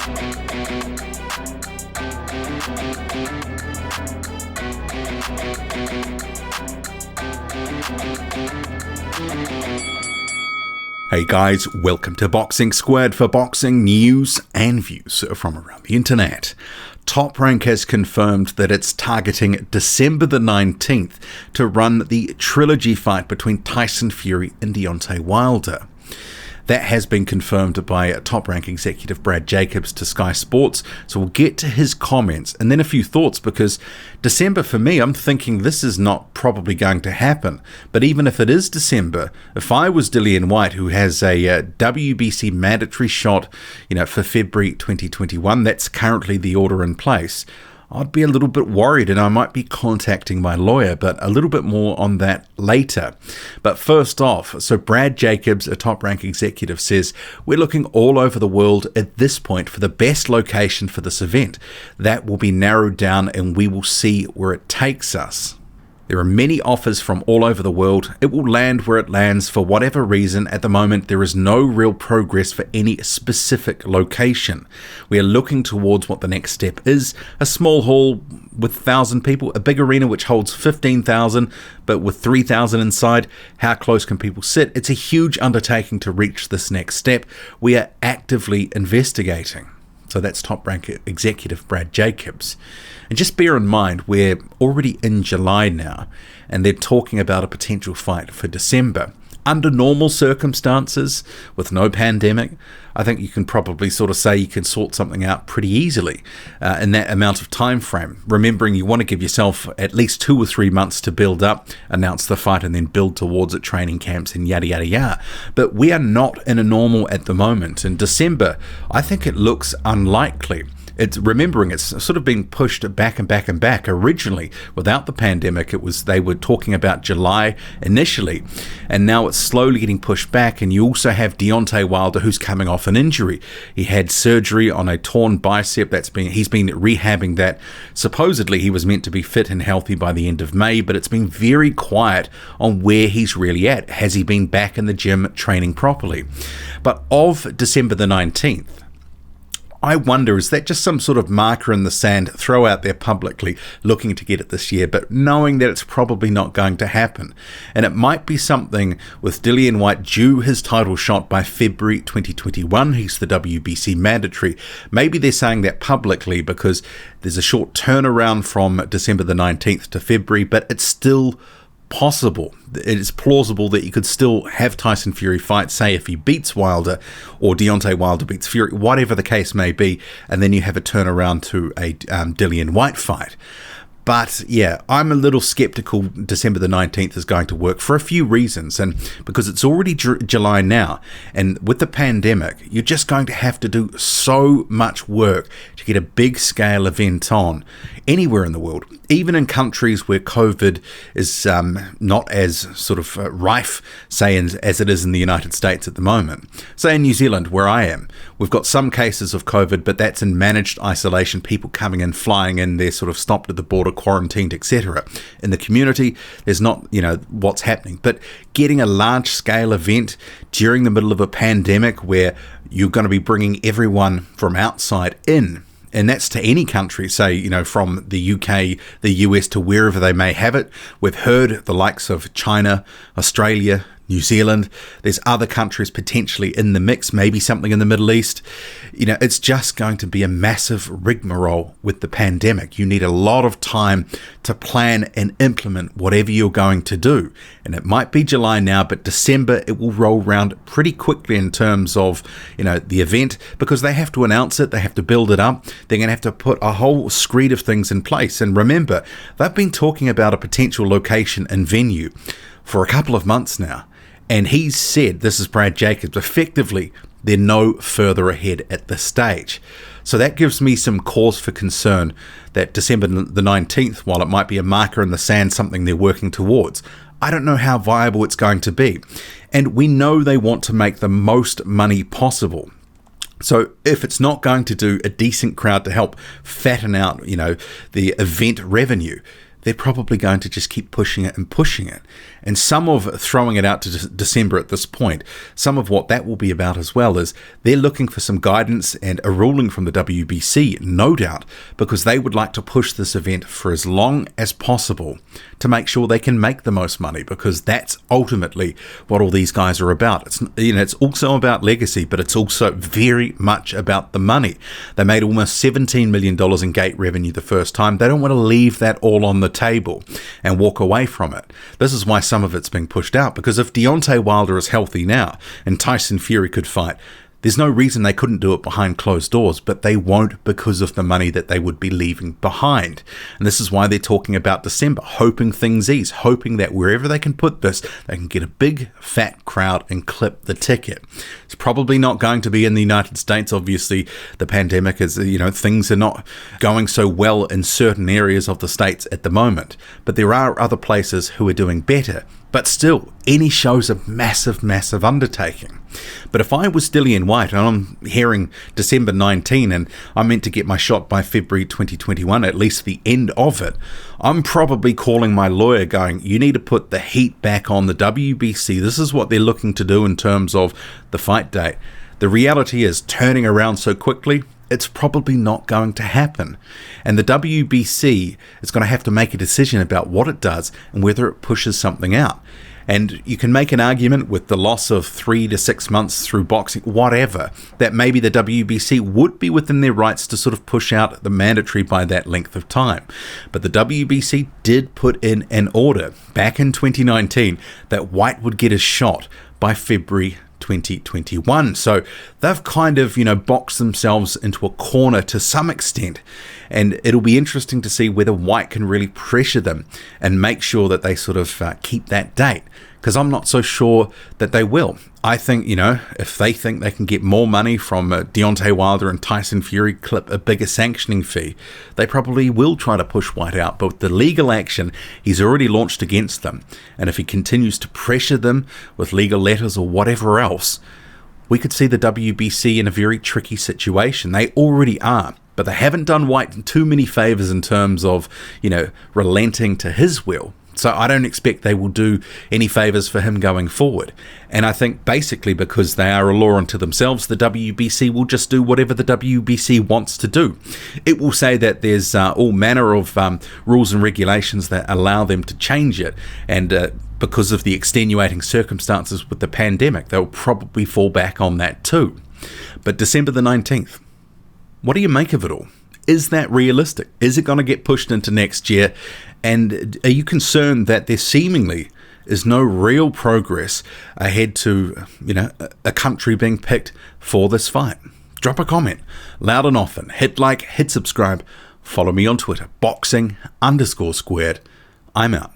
Hey guys, welcome to Boxing Squared for boxing news and views from around the internet. Top Rank has confirmed that it's targeting December the 19th to run the trilogy fight between Tyson Fury and Deontay Wilder. That has been confirmed by Top Rank executive Brad Jacobs to Sky Sports, so we'll get to his comments and then a few thoughts, because December for me, I'm thinking this is not probably going to happen. But even if it is December, if I was Dillian Whyte, who has a WBC mandatory shot, for February 2021, that's currently the order in place, I'd be a little bit worried and I might be contacting my lawyer, but a little bit more on that later. But first off, so Brad Jacobs, a Top Rank executive, says we're looking all over the world at this point for the best location for this event. That will be narrowed down and we will see where it takes us. There are many offers from all over the world. It will land where it lands for whatever reason. At the moment, there is no real progress for any specific location. We are looking towards what the next step is. A small hall with 1,000 people, a big arena which holds 15,000, but with 3,000 inside. How close can people sit? It's a huge undertaking to reach this next step. We are actively investigating. So that's Top Rank executive Brad Jacobs. And just bear in mind, we're already in July now, and they're talking about a potential fight for December. Under normal circumstances, with no pandemic, I think you can probably sort of say you can sort something out pretty easily in that amount of time frame. Remembering you want to give yourself at least 2 or 3 months to build up, announce the fight, and then build towards it, training camps and yada yada yada. But we are not in a normal at the moment. In December, I think it looks unlikely. It's sort of being pushed back and back and back. Originally, without the pandemic, they were talking about July initially, and now it's slowly getting pushed back. And you also have Deontay Wilder, who's coming off an injury. He had surgery on a torn bicep. He's been rehabbing that. Supposedly, he was meant to be fit and healthy by the end of May, but it's been very quiet on where he's really at. Has he been back in the gym training properly? But of December the 19th, I wonder, is that just some sort of marker in the sand, throw out there publicly, looking to get it this year, but knowing that it's probably not going to happen? And it might be something with Dillian Whyte due his title shot by February 2021. He's the WBC mandatory. Maybe they're saying that publicly because there's a short turnaround from December the 19th to February, but it's still possible. It is plausible that you could still have Tyson Fury fight, say if he beats Wilder or Deontay Wilder beats Fury, whatever the case may be, and then you have a turnaround to a Dillian Whyte fight. But yeah, I'm a little skeptical December the 19th is going to work for a few reasons. And because it's already July now, and with the pandemic, you're just going to have to do so much work to get a big scale event on anywhere in the world, even in countries where COVID is not as sort of rife, say, as it is in the United States at the moment. Say in New Zealand, where I am, we've got some cases of COVID, but that's in managed isolation, people coming in, flying in, they're sort of stopped at the border, quarantined, etc. In the community, there's not, what's happening. But getting a large scale event during the middle of a pandemic where you're going to be bringing everyone from outside in, and that's to any country, say, from the UK, the US, to wherever they may have it. We've heard the likes of China, Australia, New Zealand. There's other countries potentially in the mix, maybe something in the Middle East. It's just going to be a massive rigmarole with the pandemic. You need a lot of time to plan and implement whatever you're going to do. And it might be July now, but December, it will roll around pretty quickly in terms of, the event, because they have to announce it, they have to build it up, they're going to have to put a whole screed of things in place. And remember, they've been talking about a potential location and venue for a couple of months now. And he's said, this is Brad Jacobs, effectively, they're no further ahead at this stage. So that gives me some cause for concern that December the 19th, while it might be a marker in the sand, something they're working towards, I don't know how viable it's going to be. And we know they want to make the most money possible. So if it's not going to do a decent crowd to help fatten out, the event revenue, they're probably going to just keep pushing it and pushing it. And some of throwing it out to December at this point, some of what that will be about as well is they're looking for some guidance and a ruling from the WBC, no doubt, because they would like to push this event for as long as possible to make sure they can make the most money, because that's ultimately what all these guys are about. It's also about legacy, but it's also very much about the money. They made almost $17 million in gate revenue the first time. They don't want to leave that all on the table and walk away from it. This is why some of it's being pushed out, because if Deontay Wilder is healthy now and Tyson Fury could fight, there's no reason they couldn't do it behind closed doors, but they won't because of the money that they would be leaving behind. And this is why they're talking about December, hoping things ease, hoping that wherever they can put this, they can get a big fat crowd and clip the ticket. It's probably not going to be in the United States. Obviously, the pandemic is, things are not going so well in certain areas of the States at the moment, but there are other places who are doing better. But still, any show's a massive, massive undertaking. But if I was Dillian Whyte and I'm hearing December 19 and I'm meant to get my shot by February 2021, at least the end of it, I'm probably calling my lawyer going, you need to put the heat back on the WBC. This is what they're looking to do in terms of the fight date. The reality is, turning around so quickly, it's probably not going to happen. And the WBC is going to have to make a decision about what it does and whether it pushes something out. And you can make an argument with the loss of 3 to 6 months through boxing, whatever, that maybe the WBC would be within their rights to sort of push out the mandatory by that length of time. But the WBC did put in an order back in 2019 that Whyte would get a shot by February 2021. So they've kind of, boxed themselves into a corner to some extent. And it'll be interesting to see whether Whyte can really pressure them and make sure that they sort of keep that date. Because I'm not so sure that they will. I think, if they think they can get more money from Deontay Wilder and Tyson Fury, clip a bigger sanctioning fee, they probably will try to push Whyte out. But with the legal action he's already launched against them, and if he continues to pressure them with legal letters or whatever else, we could see the WBC in a very tricky situation. They already are. But they haven't done Whyte too many favours in terms of, relenting to his will. So I don't expect they will do any favours for him going forward. And I think basically because they are a law unto themselves, the WBC will just do whatever the WBC wants to do. It will say that there's all manner of rules and regulations that allow them to change it. And because of the extenuating circumstances with the pandemic, they'll probably fall back on that too. But December the 19th, what do you make of it all? Is that realistic? Is it going to get pushed into next year? And are you concerned that there seemingly is no real progress ahead to, a country being picked for this fight? Drop a comment, loud and often. Hit like, hit subscribe. Follow me on Twitter, boxing_squared. I'm out.